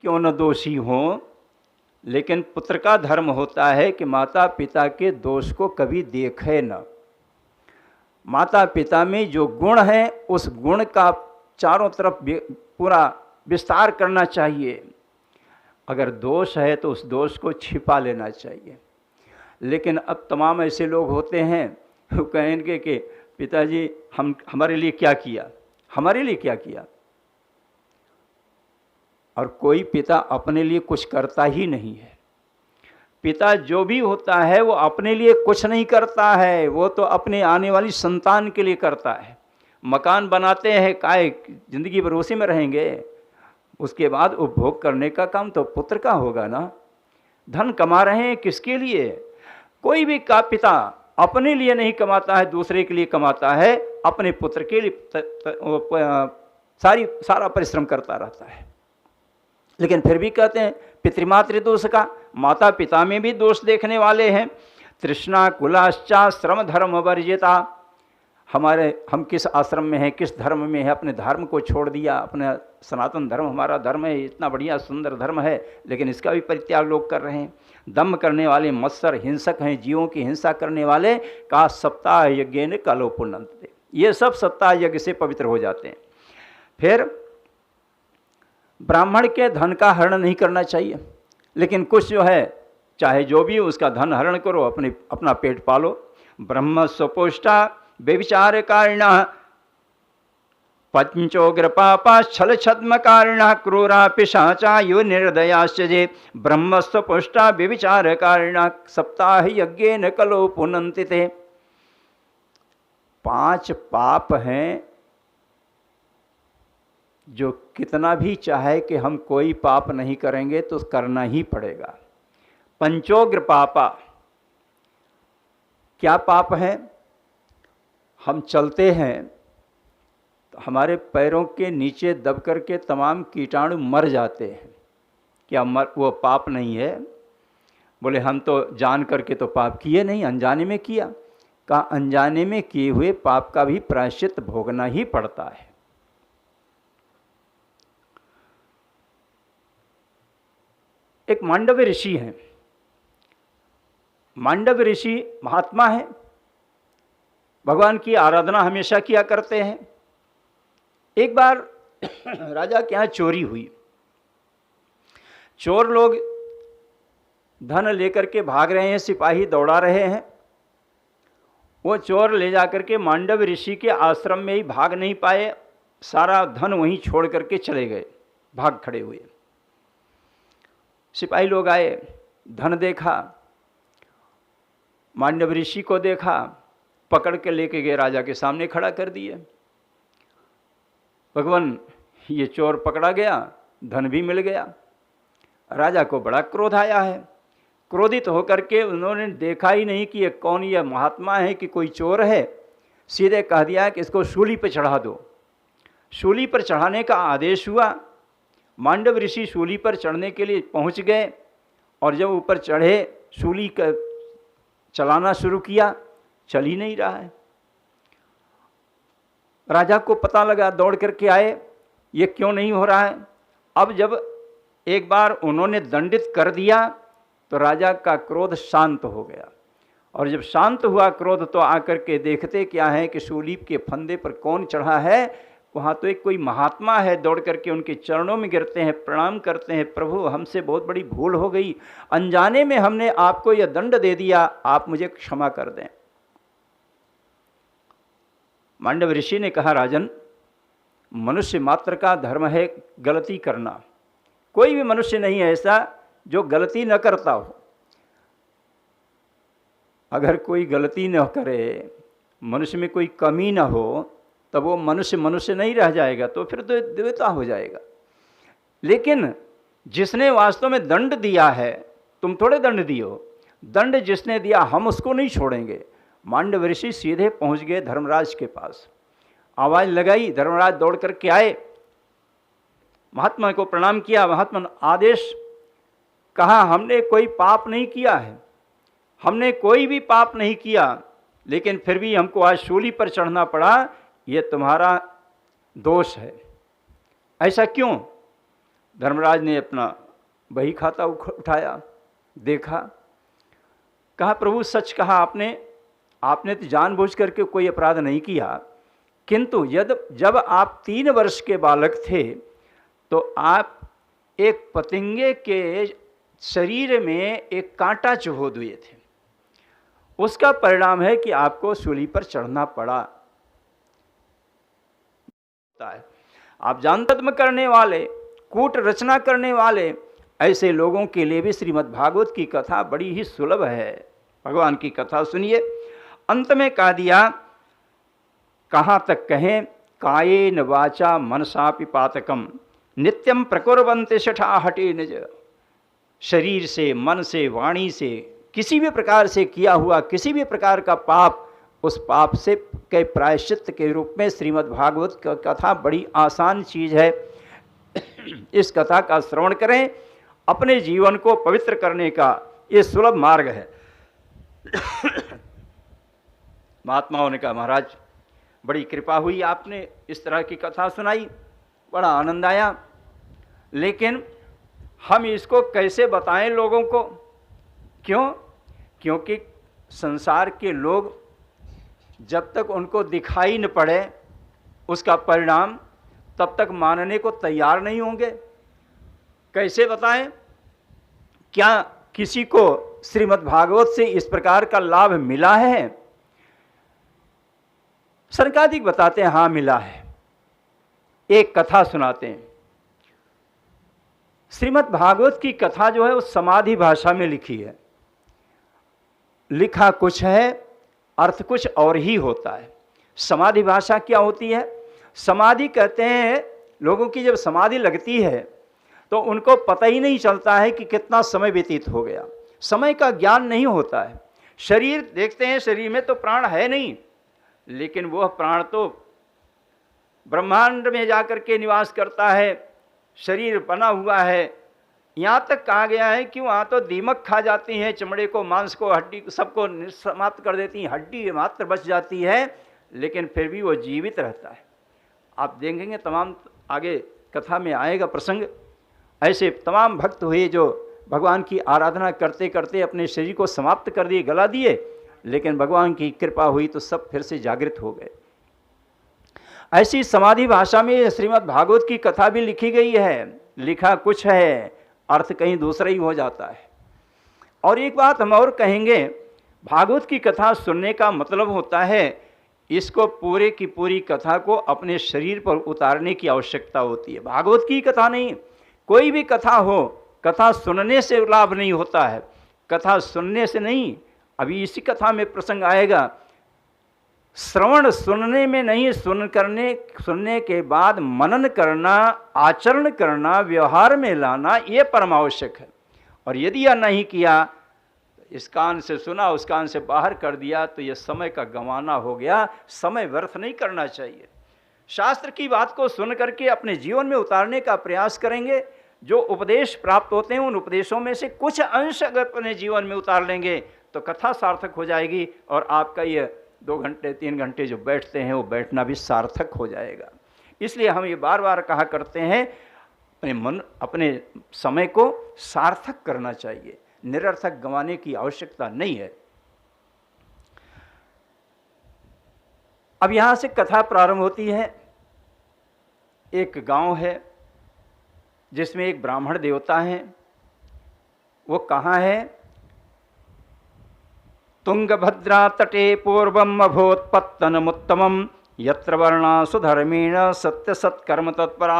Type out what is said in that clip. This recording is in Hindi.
क्यों न दोषी हों, लेकिन पुत्र का धर्म होता है कि माता पिता के दोष को कभी देखे न। माता पिता में जो गुण है उस गुण का चारों तरफ पूरा विस्तार करना चाहिए। अगर दोष है तो उस दोष को छिपा लेना चाहिए। लेकिन अब तमाम ऐसे लोग होते हैं वो कहेंगे कि पिताजी हमारे लिए क्या किया, हमारे लिए क्या किया। और कोई पिता अपने लिए कुछ करता ही नहीं है। पिता जो भी होता है वो अपने लिए कुछ नहीं करता है, वो तो अपने आने वाली संतान के लिए करता है। मकान बनाते हैं, काय जिंदगी भर उसी में रहेंगे, उसके बाद उपभोग करने का काम तो पुत्र का होगा ना। धन कमा रहे हैं किसके लिए? कोई भी का पिता अपने लिए नहीं कमाता है, दूसरे के लिए कमाता है, अपने पुत्र के लिए सारा परिश्रम करता रहता है। लेकिन फिर भी कहते हैं पितृमातृ दोष का, माता पिता में भी दोष देखने वाले हैं। तृष्णा कुलाश्चा श्रम धर्म वर्जिता, हम किस आश्रम में हैं, किस धर्म में है, अपने धर्म को छोड़ दिया। अपने सनातन धर्म हमारा धर्म है, इतना बढ़िया सुंदर धर्म है, लेकिन इसका भी परित्याग लोग कर रहे हैं। दम करने वाले मत्सर हिंसक हैं, जीवों की हिंसा करने वाले का सप्ताह यज्ञ ने कालो पुण्यंते, ये सब सप्ताह यज्ञ से पवित्र हो जाते हैं। फिर ब्राह्मण के धन का हरण नहीं करना चाहिए, लेकिन कुछ जो है चाहे जो भी उसका धन हरण करो, अपना पेट पालो। ब्रह्म स्वपोष्टा व्यभिचार कारिण पंचोग्र पापा छल छद्म कारिण क्रूरा पिशाचा यो निर्दयाश्च जे ब्रह्म स्वपोष्टा व्यभिचार कारिण सप्ताह यज्ञ न कलो पुनन्ति ते। 5 पाप हैं जो कितना भी चाहे कि हम कोई पाप नहीं करेंगे तो करना ही पड़ेगा। पंचोग्र पापा, क्या पाप है? हम चलते हैं तो हमारे पैरों के नीचे दब करके तमाम कीटाणु मर जाते हैं, क्या वो पाप नहीं है? बोले हम तो जान करके तो पाप किए नहीं, अनजाने में किया। कहा अनजाने में किए हुए पाप का भी प्रायश्चित भोगना ही पड़ता है। एक मांडव्य ऋषि हैं, मांडव्य ऋषि महात्मा है, भगवान की आराधना हमेशा किया करते हैं। एक बार राजा के यहाँ चोरी हुई, चोर लोग धन लेकर के भाग रहे हैं, सिपाही दौड़ा रहे हैं। वो चोर ले जाकर के मांडव्य ऋषि के आश्रम में ही भाग नहीं पाए, सारा धन वहीं छोड़ करके चले गए, भाग खड़े हुए। सिपाही लोग आए, धन देखा, मांडव्य ऋषि को देखा, पकड़ के लेके गए, राजा के सामने खड़ा कर दिए। भगवान ये चोर पकड़ा गया, धन भी मिल गया। राजा को बड़ा क्रोध आया है। क्रोधित होकर के उन्होंने देखा ही नहीं कि ये कौन, ये महात्मा है कि कोई चोर है, सीधे कह दिया कि इसको शूली पर चढ़ा दो। शूली पर चढ़ाने का आदेश हुआ। मांडव ऋषि शूली पर चढ़ने के लिए पहुंच गए और जब ऊपर चढ़े, शूली का चलाना शुरू किया, चल ही नहीं रहा है। राजा को पता लगा, दौड़ करके आए, ये क्यों नहीं हो रहा है। अब जब एक बार उन्होंने दंडित कर दिया तो राजा का क्रोध शांत हो गया। और जब शांत हुआ क्रोध तो आकर के देखते क्या है कि शूली के फंदे पर कौन चढ़ा है, वहाँ तो एक कोई महात्मा है। दौड़ करके उनके चरणों में गिरते हैं, प्रणाम करते हैं, प्रभु हमसे बहुत बड़ी भूल हो गई, अनजाने में हमने आपको यह दंड दे दिया, आप मुझे क्षमा कर दें। मांडव ऋषि ने कहा, राजन, मनुष्य मात्र का धर्म है गलती करना। कोई भी मनुष्य नहीं है ऐसा जो गलती न करता हो। अगर कोई गलती न करे, मनुष्य में कोई कमी न हो, तब वो मनुष्य नहीं रह जाएगा, तो फिर तो देवता हो जाएगा। लेकिन जिसने वास्तव में दंड दिया है, तुम थोड़े दंड दियो, दंड जिसने दिया हम उसको नहीं छोड़ेंगे। मांडव ऋषि सीधे पहुंच गए धर्मराज के पास, आवाज लगाई, धर्मराज दौड़ करके आए, महात्मा को प्रणाम किया। महात्मा ने आदेश कहा, हमने कोई पाप नहीं किया है, हमने कोई भी पाप नहीं किया, लेकिन फिर भी हमको आज शूली पर चढ़ना पड़ा, ये तुम्हारा दोष है। ऐसा क्यों? धर्मराज ने अपना बही खाता उठाया, देखा, कहा प्रभु सच कहा आपने तो जानबूझ करके कोई अपराध नहीं किया, किंतु जब आप 3 वर्ष के बालक थे तो आप एक पतंगे के शरीर में एक कांटा चुभो दिए थे, उसका परिणाम है कि आपको सूली पर चढ़ना पड़ा। आप जानतत्म करने वाले, कूट रचना करने वाले, ऐसे लोगों के लिए भी श्रीमद् भागवत की कथा बड़ी ही सुलभ है। भगवान की कथा सुनिए। अंत में कह दिया, कहाँ तक कहें, कायेन वाचा मनसापि पातकम नित्यम प्रकुर्वन्ते शठा हटे निज। शरीर से, मन से, वाणी से, किसी भी प्रकार से किया हुआ किसी भी प्रकार का पाप, उस पाप से के प्रायश्चित के रूप में श्रीमद् भागवत का कथा बड़ी आसान चीज है। इस कथा का श्रवण करें, अपने जीवन को पवित्र करने का ये सुलभ मार्ग है। महात्माओं ने कहा, महाराज बड़ी कृपा हुई, आपने इस तरह की कथा सुनाई, बड़ा आनंद आया, लेकिन हम इसको कैसे बताएं लोगों को? क्यों? क्योंकि संसार के लोग जब तक उनको दिखाई न पड़े उसका परिणाम, तब तक मानने को तैयार नहीं होंगे। कैसे बताएं? क्या किसी को श्रीमद् भागवत से इस प्रकार का लाभ मिला है? सनकादिक बताते हैं हाँ मिला है। एक कथा सुनाते हैं। श्रीमद् भागवत की कथा जो है वो समाधि भाषा में लिखी है। लिखा कुछ है, अर्थ कुछ और ही होता है। समाधि भाषा क्या होती है? समाधि कहते हैं, लोगों की जब समाधि लगती है तो उनको पता ही नहीं चलता है कि कितना समय व्यतीत हो गया, समय का ज्ञान नहीं होता है। शरीर देखते हैं, शरीर में तो प्राण है नहीं, लेकिन वह प्राण तो ब्रह्मांड में जाकर के निवास करता है, शरीर बना हुआ है। यहाँ तक कहा गया है कि वहाँ तो दीमक खा जाती हैं, चमड़े को, मांस को, हड्डी सबको समाप्त कर देती हैं, हड्डी मात्र बच जाती है, लेकिन फिर भी वो जीवित रहता है। आप देखेंगे तमाम आगे कथा में आएगा प्रसंग, ऐसे तमाम भक्त हुए जो भगवान की आराधना करते करते अपने शरीर को समाप्त कर दिए, गला दिए, लेकिन भगवान की कृपा हुई तो सब फिर से जागृत हो गए। ऐसी समाधि भाषा में श्रीमद् भागवत की कथा भी लिखी गई है। लिखा कुछ है, अर्थ कहीं दूसरा ही हो जाता है। और एक बात हम और कहेंगे, भागवत की कथा सुनने का मतलब होता है इसको पूरे की पूरी कथा को अपने शरीर पर उतारने की आवश्यकता होती है। भागवत की कथा नहीं, कोई भी कथा हो, कथा सुनने से लाभ नहीं होता है, कथा सुनने से नहीं। अभी इसी कथा में प्रसंग आएगा, श्रवण सुनने में नहीं, सुनने के बाद मनन करना, आचरण करना, व्यवहार में लाना, ये परम आवश्यक है। और यदि यह नहीं किया, इस कान से सुना उस कान से बाहर कर दिया, तो यह समय का गंवाना हो गया। समय व्यर्थ नहीं करना चाहिए। शास्त्र की बात को सुन करके अपने जीवन में उतारने का प्रयास करेंगे। जो उपदेश प्राप्त होते हैं उन उपदेशों में से कुछ अंश अगर अपने जीवन में उतार लेंगे तो कथा सार्थक हो जाएगी, और आपका ये 2 घंटे 3 घंटे जो बैठते हैं वो बैठना भी सार्थक हो जाएगा। इसलिए हम ये बार बार कहा करते हैं, अपने समय को सार्थक करना चाहिए, निरर्थक गंवाने की आवश्यकता नहीं है। अब यहाँ से कथा प्रारंभ होती है। एक गांव है जिसमें एक ब्राह्मण देवता है। वो कहाँ है? तुंगभद्रा तटे पूर्वम अभोत्पत्तनमुत्तमम यत्र वर्णा सुधर्मेण सत्य सत्कर्म तत्परा